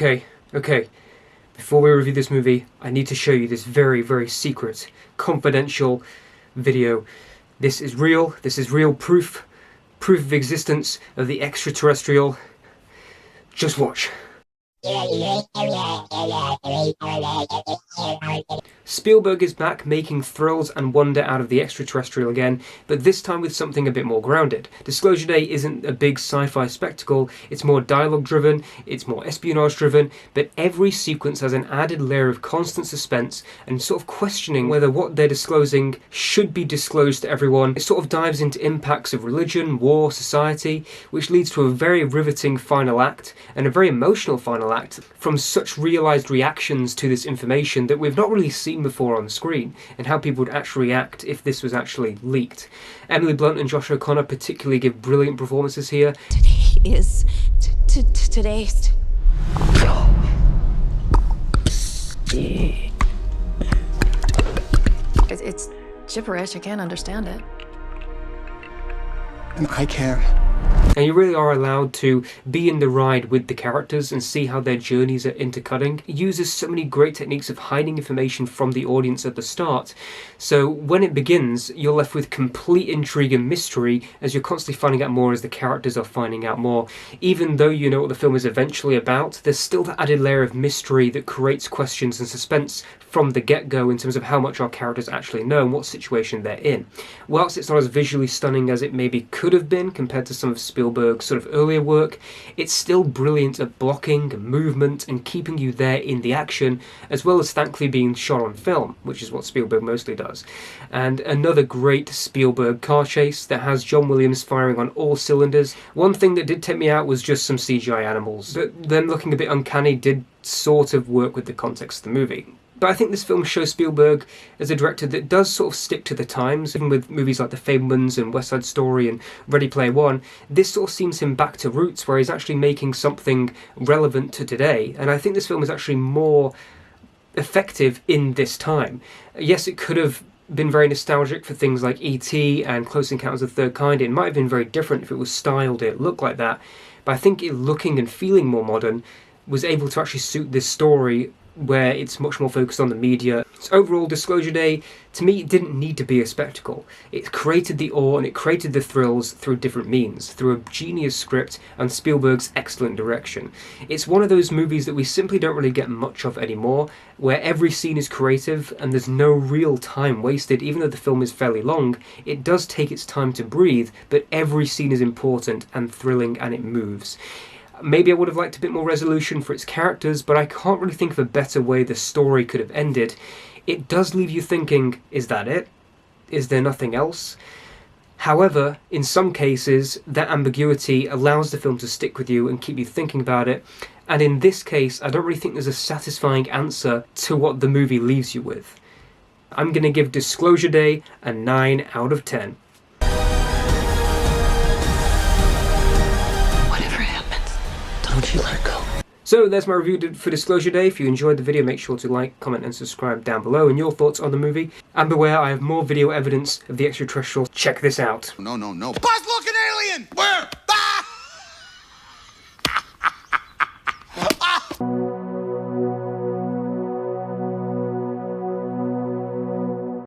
Okay. Before we review this movie, I need to show you this very, very secret, confidential video. This is real proof of existence of the extraterrestrial. Just watch. Spielberg is back making thrills and wonder out of the extraterrestrial again, but this time with something a bit more grounded. Disclosure Day isn't a big sci-fi spectacle, it's more dialogue driven, it's more espionage driven, but every sequence has an added layer of constant suspense and sort of questioning whether what they're disclosing should be disclosed to everyone. It sort of dives into impacts of religion, war, society, which leads to a very riveting final act and a very emotional final act from such realised reactions to this information that we've not really seen before on screen, and how people would actually react if this was actually leaked. Emily Blunt and Josh O'Connor particularly give brilliant performances here. Today's it's gibberish. I can't understand it. And I care. And you really are allowed to be in the ride with the characters and see how their journeys are intercutting. It uses so many great techniques of hiding information from the audience at the start. So when it begins, you're left with complete intrigue and mystery as you're constantly finding out more as the characters are finding out more. Even though you know what the film is eventually about, there's still that added layer of mystery that creates questions and suspense from the get-go in terms of how much our characters actually know and what situation they're in. Whilst it's not as visually stunning as it maybe could have been compared to some of Spielberg's sort of earlier work, it's still brilliant at blocking, movement, and keeping you there in the action, as well as thankfully being shot on film, which is what Spielberg mostly does. And another great Spielberg car chase that has John Williams firing on all cylinders. One thing that did take me out was just some CGI animals, but them looking a bit uncanny did sort of work with the context of the movie. But I think this film shows Spielberg as a director that does sort of stick to the times, even with movies like The Fabelmans and West Side Story and Ready Player One. This sort of seems him back to roots, where he's actually making something relevant to today. And I think this film is actually more effective in this time. Yes, it could have been very nostalgic for things like E.T. and Close Encounters of the Third Kind. It might have been very different if it was styled, it looked like that. But I think it looking and feeling more modern was able to actually suit this story, where it's much more focused on the media. So overall, Disclosure Day, to me, it didn't need to be a spectacle. It created the awe and it created the thrills through different means, through a genius script and Spielberg's excellent direction. It's one of those movies that we simply don't really get much of anymore, where every scene is creative and there's no real time wasted. Even though the film is fairly long, it does take its time to breathe, but every scene is important and thrilling and it moves. Maybe I would have liked a bit more resolution for its characters, but I can't really think of a better way the story could have ended. It does leave you thinking, is that it? Is there nothing else? However, in some cases, that ambiguity allows the film to stick with you and keep you thinking about it. And in this case, I don't really think there's a satisfying answer to what the movie leaves you with. I'm going to give Disclosure Day a 9 out of 10. Don't you let go. So there's my review for Disclosure Day. If you enjoyed the video, make sure to like, comment and subscribe down below, and your thoughts on the movie. And beware, I have more video evidence of the extraterrestrial. Check this out. No. Buzz looking alien! Where?